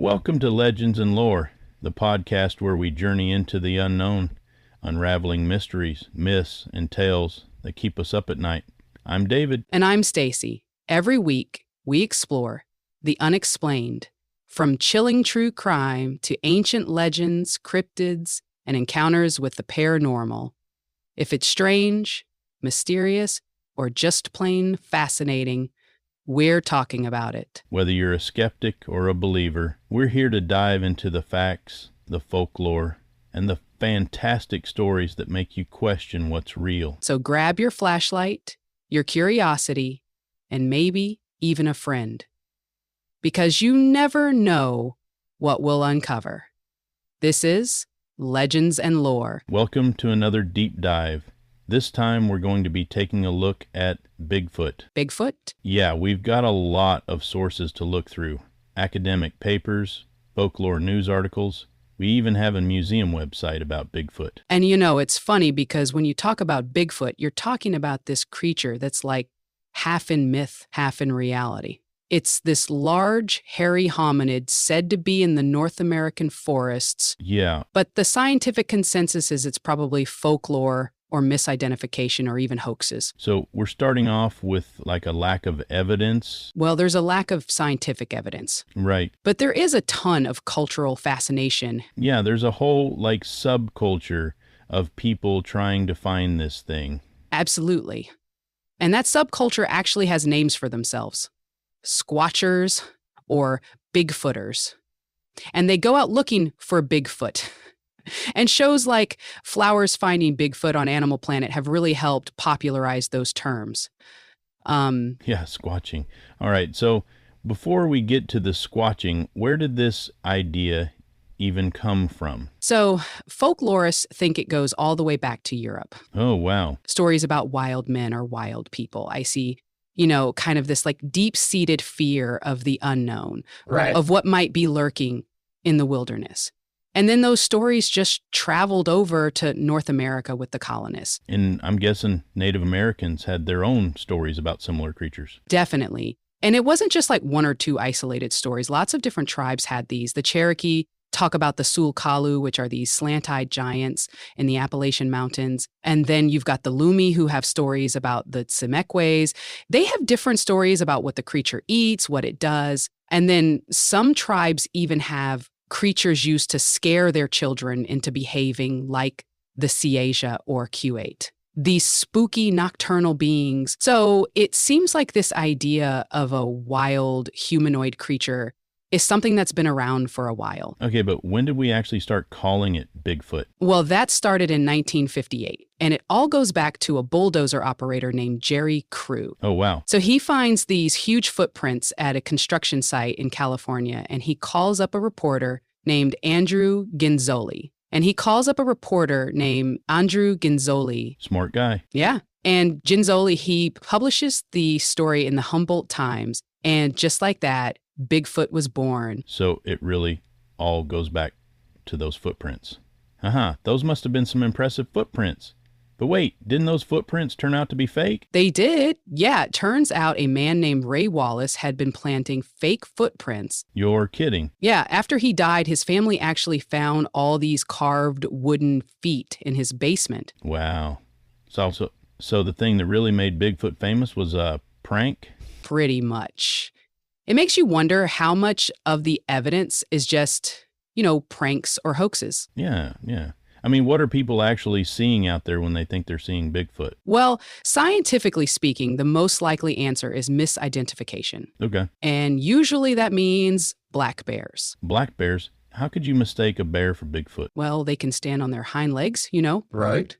Welcome to Legends and Lore, the podcast where we journey into the unknown, unraveling mysteries, myths, and tales that keep us up at night. I'm David. And I'm Stacy. Every week, we explore the unexplained, from chilling true crime to ancient legends, cryptids, and encounters with the paranormal. If it's strange, mysterious, or just plain fascinating, we're talking about it. Whether you're a skeptic or a believer, we're here to dive into the facts, the folklore, and the fantastic stories that make you question what's real. So grab your flashlight, your curiosity, and maybe even a friend. Because you never know what we'll uncover. This is Legends and Lore. Welcome to another deep dive. This time we're going to be taking a look at Bigfoot. Bigfoot? Yeah, we've got a lot of sources to look through. Academic papers, folklore news articles. We even have a museum website about Bigfoot. And you know, it's funny because when you talk about Bigfoot, you're talking about this creature that's like half in myth, half in reality. It's this large, hairy hominid said to be in the North American forests. Yeah. But the scientific consensus is it's probably folklore or misidentification or even hoaxes. So we're starting off with like a lack of evidence. Well, there's a lack of scientific evidence. Right. But there is a ton of cultural fascination. Yeah, there's a whole like subculture of people trying to find this thing. Absolutely. And that subculture actually has names for themselves. Squatchers or Bigfooters. And they go out looking for Bigfoot. And shows like Flowers Finding Bigfoot on Animal Planet have really helped popularize those terms. Yeah, squatching. All right, so before we get to the squatching, where did this idea even come from? So folklorists think it goes all the way back to Europe. Oh, wow. Stories about wild men or wild people. I see, you know, kind of this like deep-seated fear of the unknown, Right. of what might be lurking in the wilderness. And then those stories just traveled over to North America with the colonists. And I'm guessing Native Americans had their own stories about similar creatures. Definitely. And it wasn't just like one or two isolated stories. Lots of different tribes had these. The Cherokee talk about the Sulkalu, which are these slant-eyed giants in the Appalachian Mountains. And then you've got the Lumi, who have stories about the Tsemekwes. They have different stories about what the creature eats, what it does. And then some tribes even have creatures used to scare their children into behaving like the Siasia or Q8. These spooky nocturnal beings. So it seems like this idea of a wild humanoid creature is something that's been around for a while. Okay, but when did we actually start calling it Bigfoot? Well, that started in 1958, and it all goes back to a bulldozer operator named Jerry Crew. Oh, wow. So he finds these huge footprints at a construction site in California, and he calls up a reporter named Andrew Ginzoli. And he calls up a reporter named Andrew Ginzoli. Smart guy. Yeah. And Ginzoli, he publishes the story in the Humboldt Times, and just like that, Bigfoot was born. So it really all goes back to those footprints. Those must have been some impressive footprints. But wait, didn't those footprints turn out to be fake? They did. Yeah, it turns out a man named Ray Wallace had been planting fake footprints. You're kidding. Yeah, after he died, his family actually found all these carved wooden feet in his basement. Wow. So the thing that really made Bigfoot famous was a prank? Pretty much. It makes you wonder how much of the evidence is just, you know, pranks or hoaxes. Yeah. I mean, what are people actually seeing out there when they think they're seeing Bigfoot? Well, scientifically speaking, the most likely answer is misidentification. Okay. And usually that means black bears. Black bears? How could you mistake a bear for Bigfoot? Well, they can stand on their hind legs, you know. Right.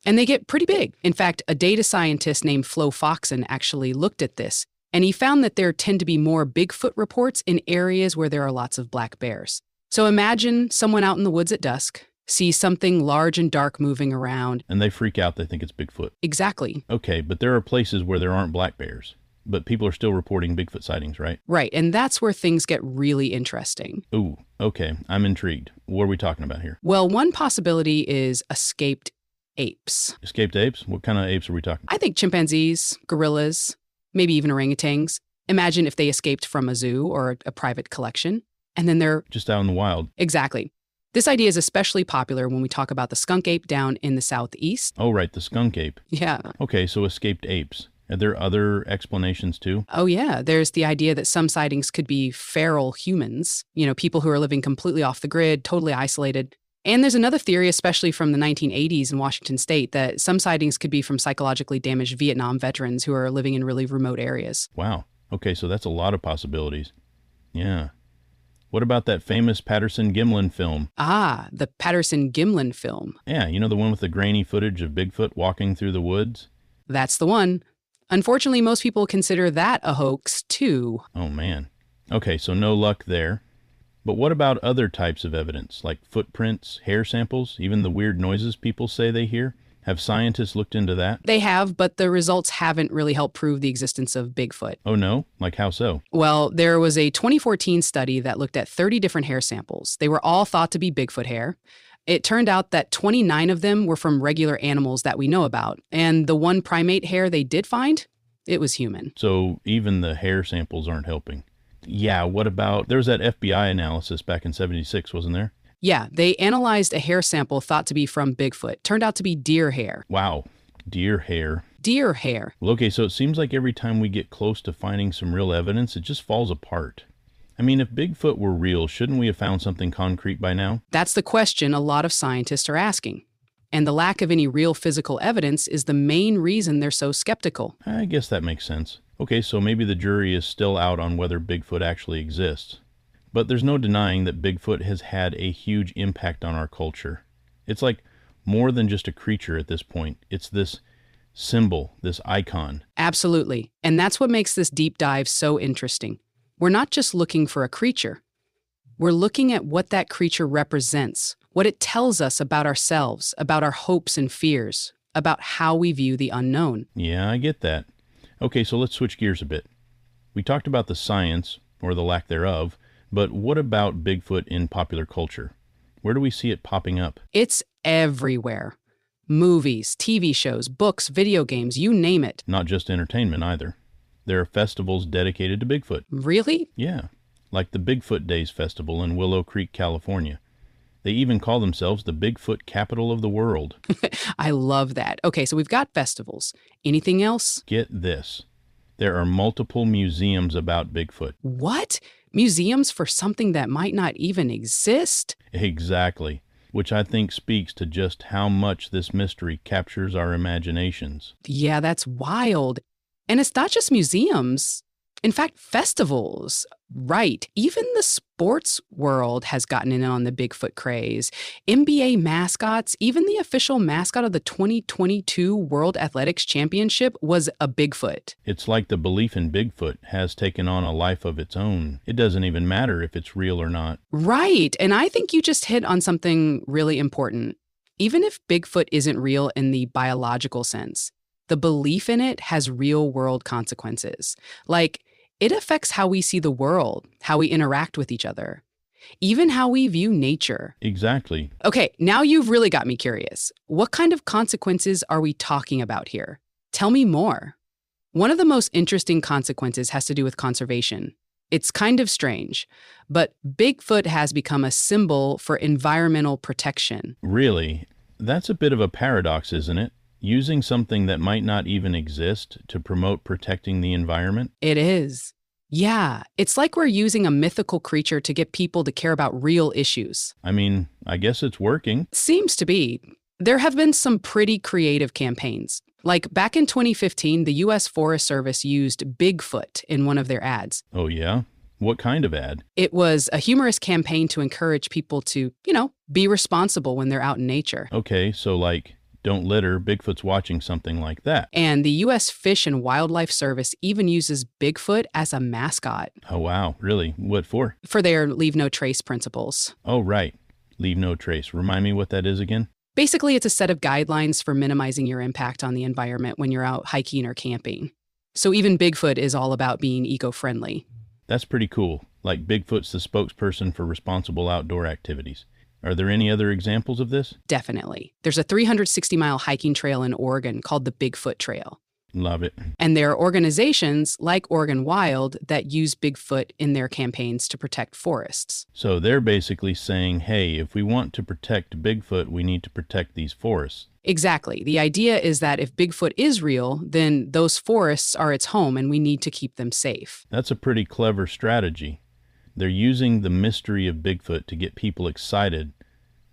And they get pretty big. In fact, a data scientist named Flo Foxon actually looked at this, and he found that there tend to be more Bigfoot reports in areas where there are lots of black bears. So imagine someone out in the woods at dusk, sees something large and dark moving around. And they freak out. They think it's Bigfoot. Exactly. Okay, but there are places where there aren't black bears, but people are still reporting Bigfoot sightings, right? Right, and that's where things get really interesting. Ooh, okay, I'm intrigued. What are we talking about here? Well, one possibility is escaped apes. Escaped apes? What kind of apes are we talking? I think chimpanzees, gorillas, maybe even orangutans. Imagine if they escaped from a zoo or a private collection. and then they're Just out in the wild. exactly. This idea is especially popular when we talk about the skunk ape down in the southeast. Oh, right, the skunk ape. Yeah. Okay, so escaped apes. Are there other explanations too? Oh, yeah. There's the idea that some sightings could be feral humans, people who are living completely off the grid, totally isolated. And there's another theory, especially from the 1980s in Washington state, that some sightings could be from psychologically damaged Vietnam veterans who are living in really remote areas. Wow. Okay, so that's a lot of possibilities. Yeah. What about that famous Patterson-Gimlin film? Ah, the Patterson-Gimlin film. Yeah, the one with the grainy footage of Bigfoot walking through the woods? That's the one. Unfortunately, most people consider that a hoax, too. Oh, man. Okay, so no luck there. But what about other types of evidence, like footprints, hair samples, even the weird noises people say they hear? Have scientists looked into that? They have, but the results haven't really helped prove the existence of Bigfoot. Oh, no? Like how so? Well, there was a 2014 study that looked at 30 different hair samples. They were all thought to be Bigfoot hair. It turned out that 29 of them were from regular animals that we know about. And the one primate hair they did find, it was human. So even the hair samples aren't helping. Yeah, what about, there was that FBI analysis back in '76, wasn't there? Yeah, they analyzed a hair sample thought to be from Bigfoot. Turned out to be deer hair. Wow, deer hair. Deer hair. Well, okay, so it seems like every time we get close to finding some real evidence, it just falls apart. I mean, if Bigfoot were real, shouldn't we have found something concrete by now? That's the question a lot of scientists are asking. And the lack of any real physical evidence is the main reason they're so skeptical. I guess that makes sense. Okay, so maybe the jury is still out on whether Bigfoot actually exists. But there's no denying that Bigfoot has had a huge impact on our culture. It's like more than just a creature at this point. It's this symbol, this icon. Absolutely. And that's what makes this deep dive so interesting. We're not just looking for a creature. We're looking at what that creature represents, what it tells us about ourselves, about our hopes and fears, about how we view the unknown. Yeah, I get that. Okay, so let's switch gears a bit. We talked about the science, or the lack thereof, but what about Bigfoot in popular culture? Where do we see it popping up? It's everywhere. Movies, TV shows, books, video games, you name it. Not just entertainment either. There are festivals dedicated to Bigfoot. Really? Yeah, like the Bigfoot Days Festival in Willow Creek, California. They even call themselves the Bigfoot capital of the world. I love that. Okay, so we've got festivals. Anything else? Get this. There are multiple museums about Bigfoot. What? Museums for something that might not even exist? Exactly. Which I think speaks to just how much this mystery captures our imaginations. Yeah, that's wild. And it's not just museums. In fact, festivals. Right. Even the sports world has gotten in on the Bigfoot craze. NBA mascots, even the official mascot of the 2022 World Athletics Championship was a Bigfoot. It's like the belief in Bigfoot has taken on a life of its own. It doesn't even matter if it's real or not. Right. And I think you just hit on something really important. Even if Bigfoot isn't real in the biological sense, the belief in it has real-world consequences. Like, it affects how we see the world, how we interact with each other, even how we view nature. Exactly. Okay, now you've really got me curious. What kind of consequences are we talking about here? Tell me more. One of the most interesting consequences has to do with conservation. It's kind of strange, but Bigfoot has become a symbol for environmental protection. Really? That's a bit of a paradox, isn't it? Using something that might not even exist to promote protecting the environment? It is. Yeah, it's like we're using a mythical creature to get people to care about real issues. I mean, I guess it's working. Seems to be. There have been some pretty creative campaigns. Like back in 2015, the U.S. Forest Service used Bigfoot in one of their ads. Oh, yeah? What kind of ad? It was a humorous campaign to encourage people to, be responsible when they're out in nature. Okay, so like, don't litter, Bigfoot's watching something like that. And the U.S. Fish and Wildlife Service even uses Bigfoot as a mascot. Oh, wow. Really? What for? For their leave no trace principles. Oh, right. Leave no trace. Remind me what that is again? Basically, it's a set of guidelines for minimizing your impact on the environment when you're out hiking or camping. So even Bigfoot is all about being eco-friendly. That's pretty cool. Like Bigfoot's the spokesperson for responsible outdoor activities. Are there any other examples of this? Definitely. There's a 360-mile hiking trail in Oregon called the Bigfoot Trail. Love it. And there are organizations like Oregon Wild that use Bigfoot in their campaigns to protect forests. So they're basically saying, hey, if we want to protect Bigfoot, we need to protect these forests. Exactly. The idea is that if Bigfoot is real, then those forests are its home and we need to keep them safe. That's a pretty clever strategy. They're using the mystery of Bigfoot to get people excited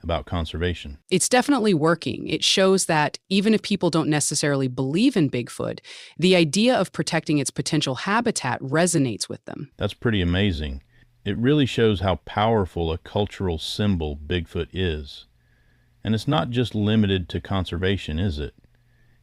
about conservation. It's definitely working. It shows that even if people don't necessarily believe in Bigfoot, the idea of protecting its potential habitat resonates with them. That's pretty amazing. It really shows how powerful a cultural symbol Bigfoot is. And it's not just limited to conservation, is it?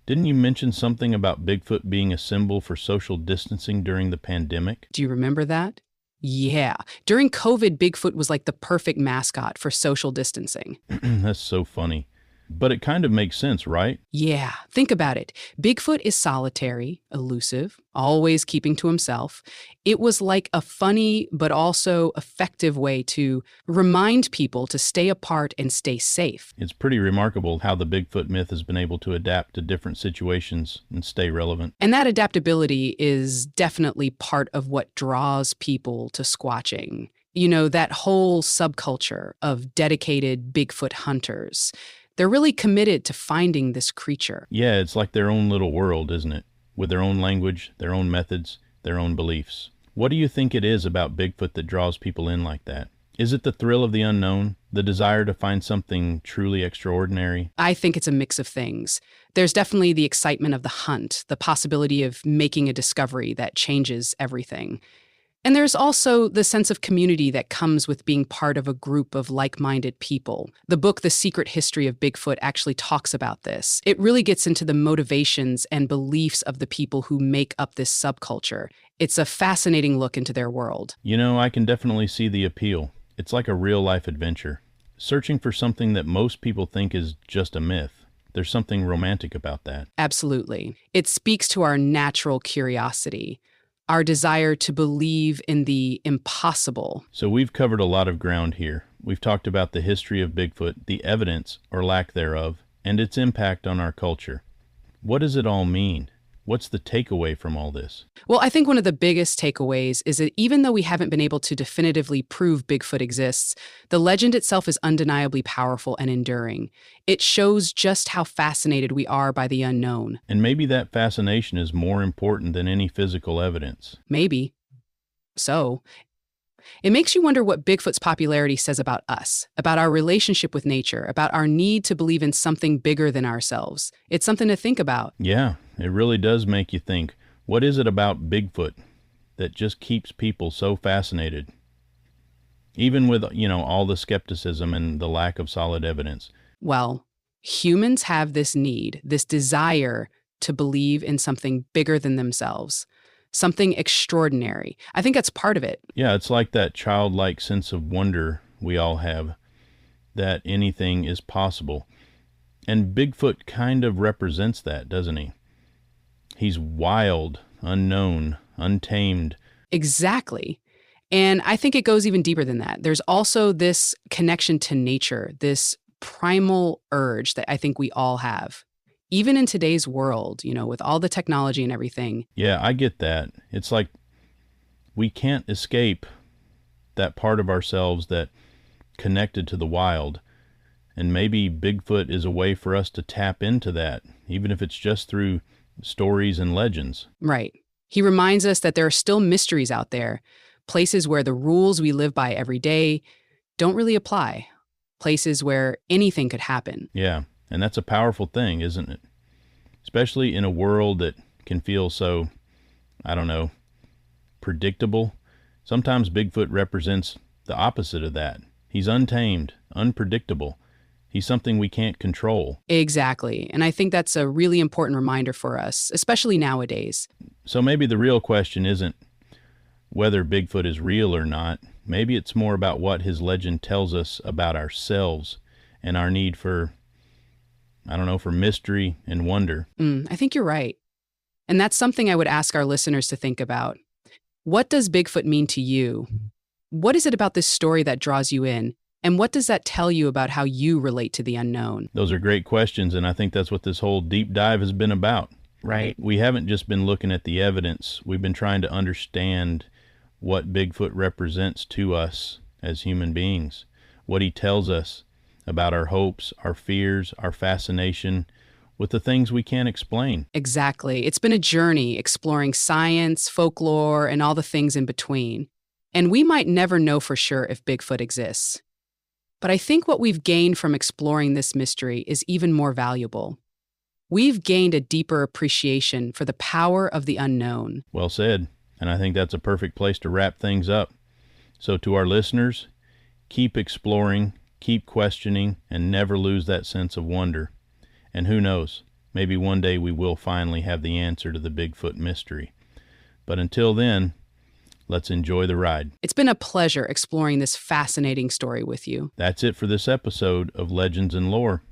Didn't you mention something about Bigfoot being a symbol for social distancing during the pandemic? Do you remember that? Yeah. During COVID, Bigfoot was like the perfect mascot for social distancing. That's so funny. But it kind of makes sense, right? Yeah, think about it. Bigfoot is solitary, elusive, always keeping to himself. It was like a funny but also effective way to remind people to stay apart and stay safe. It's pretty remarkable how the Bigfoot myth has been able to adapt to different situations and stay relevant. And that adaptability is definitely part of what draws people to squatching. You know, that whole subculture of dedicated Bigfoot hunters. They're really committed to finding this creature. Yeah, it's like their own little world, isn't it? With their own language, their own methods, their own beliefs. What do you think it is about Bigfoot that draws people in like that? Is it the thrill of the unknown? The desire to find something truly extraordinary? I think it's a mix of things. There's definitely the excitement of the hunt, the possibility of making a discovery that changes everything. And there's also the sense of community that comes with being part of a group of like-minded people. The book, The Secret History of Bigfoot, actually talks about this. It really gets into the motivations and beliefs of the people who make up this subculture. It's a fascinating look into their world. You know, I can definitely see the appeal. It's like a real-life adventure. Searching for something that most people think is just a myth. There's something romantic about that. Absolutely. It speaks to our natural curiosity, our desire to believe in the impossible. So we've covered a lot of ground here. We've talked about the history of Bigfoot, the evidence, or lack thereof, and its impact on our culture. What does it all mean? What's the takeaway from all this? Well, I think one of the biggest takeaways is that even though we haven't been able to definitively prove Bigfoot exists, the legend itself is undeniably powerful and enduring. It shows just how fascinated we are by the unknown. And maybe that fascination is more important than any physical evidence. Maybe. So, it makes you wonder what Bigfoot's popularity says about us, about our relationship with nature, about our need to believe in something bigger than ourselves. It's something to think about. Yeah, it really does make you think, what is it about Bigfoot that just keeps people so fascinated? Even with, all the skepticism and the lack of solid evidence. Well, humans have this need, this desire to believe in something bigger than themselves. Something extraordinary. I think that's part of it. Yeah, it's like that childlike sense of wonder we all have, that anything is possible. And Bigfoot kind of represents that, doesn't he? He's wild, unknown, untamed. Exactly. And I think it goes even deeper than that. There's also this connection to nature, this primal urge that I think we all have. Even in today's world, with all the technology and everything. Yeah, I get that. It's like we can't escape that part of ourselves that connected to the wild. And maybe Bigfoot is a way for us to tap into that, even if it's just through stories and legends. Right. He reminds us that there are still mysteries out there, places where the rules we live by every day don't really apply, places where anything could happen. Yeah. And that's a powerful thing, isn't it? Especially in a world that can feel so, predictable. Sometimes Bigfoot represents the opposite of that. He's untamed, unpredictable. He's something we can't control. Exactly. And I think that's a really important reminder for us, especially nowadays. So maybe the real question isn't whether Bigfoot is real or not. Maybe it's more about what his legend tells us about ourselves and our need for for mystery and wonder. I think you're right. And that's something I would ask our listeners to think about. What does Bigfoot mean to you? What is it about this story that draws you in? And what does that tell you about how you relate to the unknown? Those are great questions, and I think that's what this whole deep dive has been about. Right. We haven't just been looking at the evidence, we've been trying to understand what Bigfoot represents to us as human beings, what he tells us about our hopes, our fears, our fascination with the things we can't explain. Exactly. It's been a journey exploring science, folklore, and all the things in between. And we might never know for sure if Bigfoot exists. But I think what we've gained from exploring this mystery is even more valuable. We've gained a deeper appreciation for the power of the unknown. Well said. And I think that's a perfect place to wrap things up. So, to our listeners, keep exploring, keep questioning, and never lose that sense of wonder. And who knows, maybe one day we will finally have the answer to the Bigfoot mystery. But until then, let's enjoy the ride. It's been a pleasure exploring this fascinating story with you. That's it for this episode of Legends and Lore.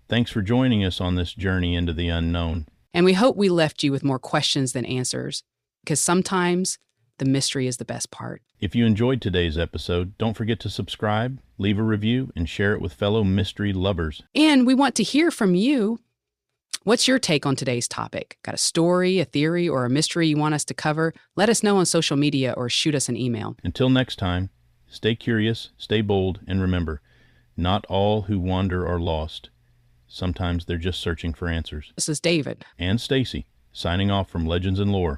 Thanks for joining us on this journey into the unknown. And we hope we left you with more questions than answers, because sometimes the mystery is the best part. If you enjoyed today's episode, don't forget to subscribe, leave a review, and share it with fellow mystery lovers. And we want to hear from you. What's your take on today's topic? Got a story, a theory, or a mystery you want us to cover? Let us know on social media or shoot us an email. Until next time, stay curious, stay bold, and remember, not all who wander are lost. Sometimes they're just searching for answers. This is David. And Stacy, signing off from Legends and Lore.